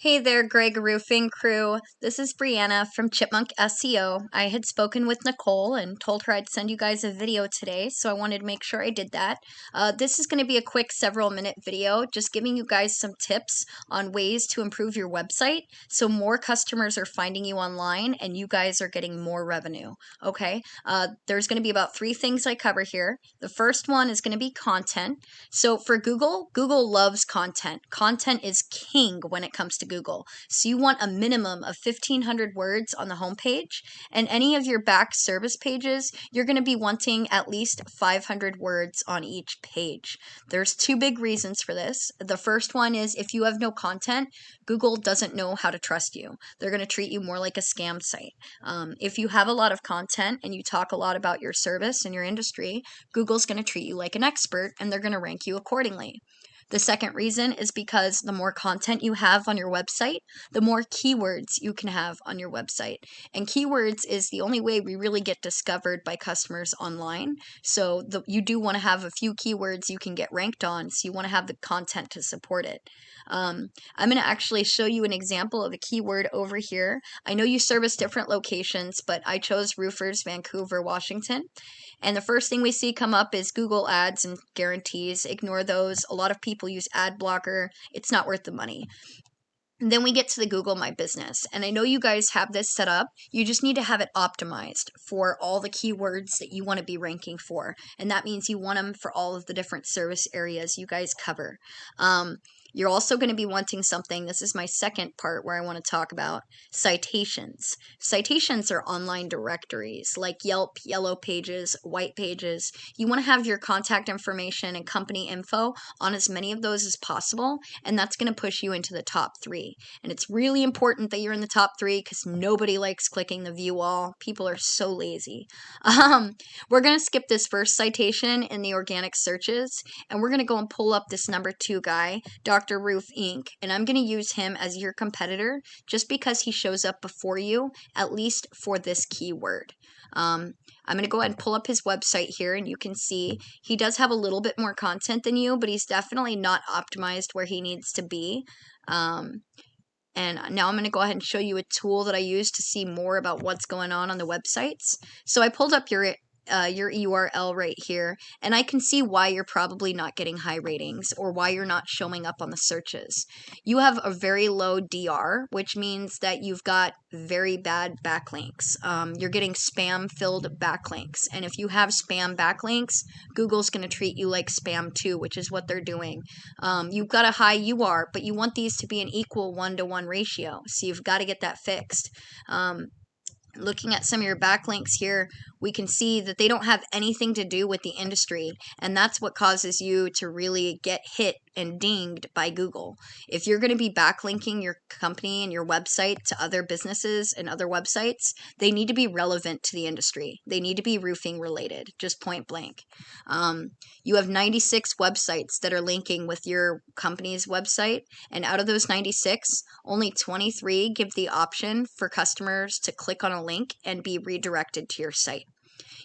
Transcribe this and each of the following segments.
Hey there, Gregg Roofing Crew. This is Brianna from Chipmunk SEO. I had spoken with Nicole and told her I'd send you guys a video today, so I wanted to make sure I did that. This is going to be a quick several minute video just giving you guys some tips on ways to improve your website so more customers are finding you online and you guys are getting more revenue. Okay, there's going to be about 3 things I cover here. The first one is going to be content. So for Google, Google loves content. Content is king when it comes to Google. So you want a minimum of 1,500 words on the homepage, and any of your back service pages, you're going to be wanting at least 500 words on each page. There's 2 big reasons for this. The first one is if you have no content, Google doesn't know how to trust you. They're going to treat you more like a scam site. If you have a lot of content and you talk a lot about your service and your industry, Google's going to treat you like an expert and they're going to rank you accordingly. The second reason is because the more content you have on your website, the more keywords you can have on your website. And keywords is the only way we really get discovered by customers online. So you do want to have a few keywords you can get ranked on, so you want to have the content to support it. I'm going to actually show you an example of a keyword over here. I know you service different locations, but I chose Roofers, Vancouver, Washington. And the first thing we see come up is Google ads and guarantees. Ignore those. A lot of people use ad blocker. It's not worth the money. And then we get to the Google My Business. And I know you guys have this set up. You just need to have it optimized for all the keywords that you want to be ranking for. And that means you want them for all of the different service areas you guys cover. You're also going to be wanting something. This is my second part where I want to talk about citations. Citations are online directories like Yelp, Yellow Pages, White Pages. You want to have your contact information and company info on as many of those as possible, and that's going to push you into the top 3. And it's really important that you're in the top 3 because nobody likes clicking the view all. People are so lazy. We're going to skip this first citation in the organic searches, and we're going to go and pull up this number 2 guy, Dr. Roof Inc., and I'm going to use him as your competitor just because he shows up before you, at least for this keyword. I'm going to go ahead and pull up his website here, and you can see he does have a little bit more content than you, but he's definitely not optimized where he needs to be. And now I'm going to go ahead and show you a tool that I use to see more about what's going on the websites. So I pulled up your URL right here, and I can see why you're probably not getting high ratings or why you're not showing up on the searches. You have a very low DR, which means that you've got very bad backlinks. You're getting spam-filled backlinks, and if you have spam backlinks, Google's going to treat you like spam too, which is what they're doing. You've got a high UR, but you want these to be an equal 1-to-1 ratio, so you've got to get that fixed. Looking at some of your backlinks here, we can see that they don't have anything to do with the industry, and that's what causes you to really get hit and dinged by Google. If you're going to be backlinking your company and your website to other businesses and other websites, they need to be relevant to the industry. They need to be roofing related, just point blank. You have 96 websites that are linking with your company's website, and out of those 96, only 23 give the option for customers to click on a link and be redirected to your site.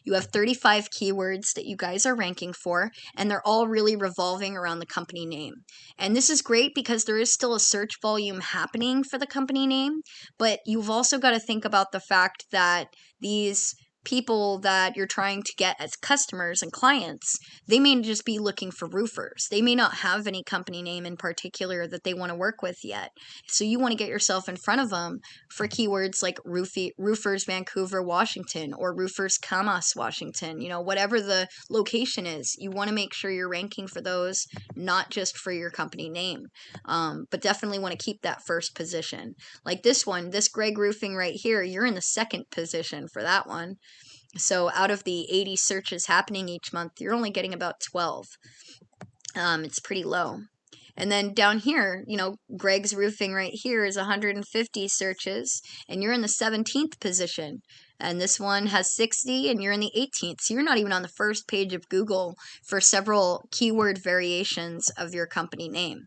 You have 35 keywords that you guys are ranking for, and they're all really revolving around the company name. And this is great because there is still a search volume happening for the company name, but you've also got to think about the fact that these people that you're trying to get as customers and clients, they may just be looking for roofers. They may not have any company name in particular that they want to work with yet. So you want to get yourself in front of them for keywords like Roofers, Vancouver, Washington, or Roofers, Camas, Washington. Whatever the location is, you want to make sure you're ranking for those, not just for your company name. But definitely want to keep that first position. Like this one, this Gregg Roofing right here, you're in the second position for that one. So out of the 80 searches happening each month, you're only getting about 12. It's pretty low. And then down here, Gregg's Roofing right here is 150 searches, and you're in the 17th position. And this one has 60, and you're in the 18th. So you're not even on the first page of Google for several keyword variations of your company name.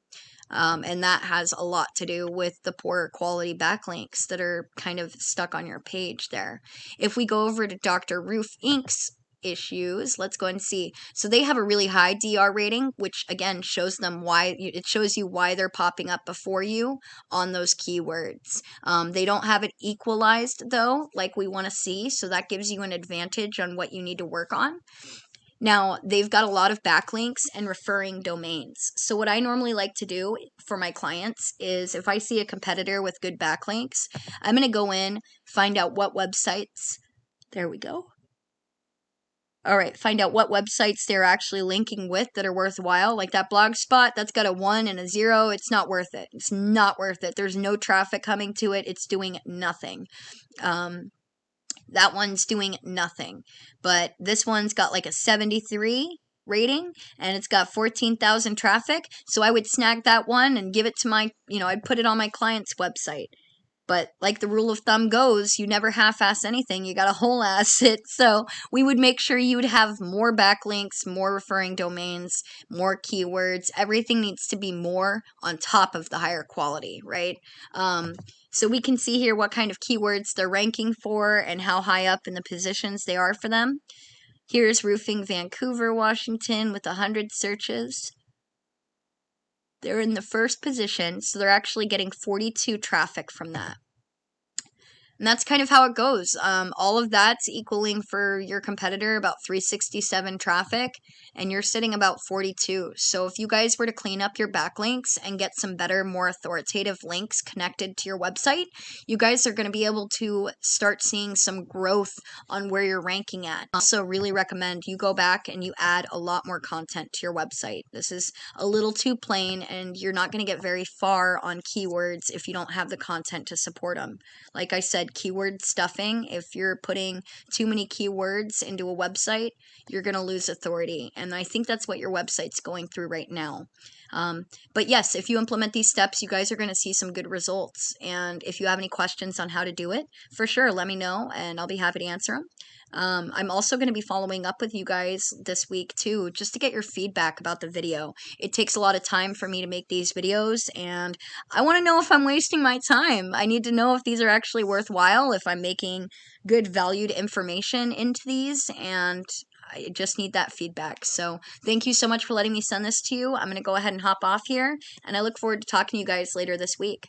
And that has a lot to do with the poor quality backlinks that are kind of stuck on your page there. If we go over to Dr. Roof Inc.'s issues. Let's go and see. So they have a really high DR rating, which again shows them why, it shows you why they're popping up before you on those keywords. They don't have it equalized though, like we want to see, so that gives you an advantage on what you need to work on. Now, they've got a lot of backlinks and referring domains. So what I normally like to do for my clients is if I see a competitor with good backlinks, I'm going to go in, find out what websites, there we go. All right, find out what websites they're actually linking with that are worthwhile. Like that blog spot, that's got a 1 and a 0. It's not worth it. It's not worth it. There's no traffic coming to it. It's doing nothing. That one's doing nothing. But this one's got like a 73 rating and it's got 14,000 traffic. So I would snag that one and give it to my, I'd put it on my client's website. But like the rule of thumb goes, you never half-ass anything. You got to whole-ass it. So we would make sure you would have more backlinks, more referring domains, more keywords. Everything needs to be more on top of the higher quality, right? So we can see here what kind of keywords they're ranking for and how high up in the positions they are for them. Here's roofing Vancouver, Washington with 100 searches. They're in the first position, so they're actually getting 42 traffic from that. And that's kind of how it goes. All of that's equaling for your competitor about 367 traffic, and you're sitting about 42. So if you guys were to clean up your backlinks and get some better, more authoritative links connected to your website, you guys are going to be able to start seeing some growth on where you're ranking at. Also, really recommend you go back and you add a lot more content to your website. This is a little too plain, and you're not going to get very far on keywords if you don't have the content to support them. Like I said, keyword stuffing. If you're putting too many keywords into a website, you're going to lose authority. And I think that's what your website's going through right now. But yes, if you implement these steps, you guys are going to see some good results. And if you have any questions on how to do it, for sure, let me know and I'll be happy to answer them. I'm also going to be following up with you guys this week too, just to get your feedback about the video. It takes a lot of time for me to make these videos, and I want to know if I'm wasting my time. I need to know if these are actually worthwhile, if I'm making good valued information into these, and I just need that feedback. So thank you so much for letting me send this to you. I'm going to go ahead and hop off here, and I look forward to talking to you guys later this week.